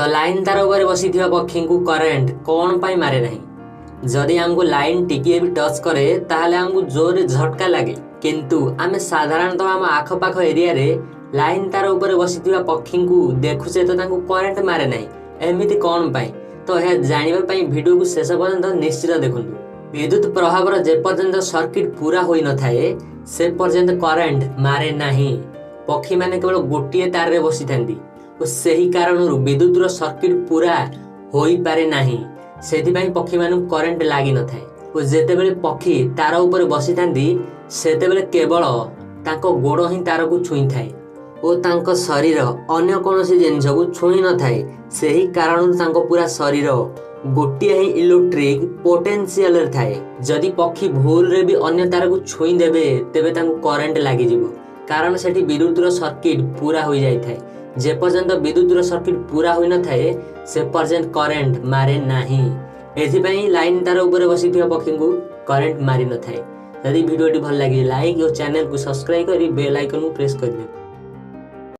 तो लाइन तार ऊपर बसी पक्षी को करेन्ट कौन पाई मारे नहीं? जदि आमको लाइन टिके भी टच करे ताहले आमको जोर झटका लगे, किंतु आमे साधारणतः आम आखपाख एरिया रे लाइन तार ऊपर बसी पक्षी को देखुचे तो तांको करेन्ट मारे नहीं, एमिति कौन पाई? तो यह जानिबा पई वीडियो को शेष पर्यंत निश्चित देखंतु। विद्युत प्रभावर जे पर्यंत सर्किट पूरा होई न थाए से पर्यंत करेन्ट मारे नहीं। पक्षी माने केवल गोटिए तार रे बसी थांती और सही कारणरू विद्युत सर्किट पूरा होई पारे नाही, सेथिपाई पक्षी मानू करेन्ट लागी न थाए। और जेतेबेले पक्षी तार ऊपर बसी थांती सेतेबेले केवल तांको गोड़ ही तार को छुई थाए और तांको शरीर अन्य कोनोसी जिनिस को छुई न थाए। सही कारणरू तांको पूरा शरीर गोटिए ही इलेक्ट्रिक पोटेंशियल रे थाए। जदि पक्षी भूल रे भी अन्य तार को छुई देबे तेबे तांको करेन्ट लागि जिवो, कारण सेठी विद्युत सर्किट पूरा होई जाय थाए। जे पर्यंत विद्युत सर्किट पूरा होई न थाए से पर्यंत करेन्ट मारे नाही। एथिपई लाइन तार ऊपर बसी पक्षी को करेन्ट मारी न थाए। यदि वीडियोटी भल लगे लाइक और चैनल को सब्सक्राइब करी बेल आइकन को प्रेस कर दियो।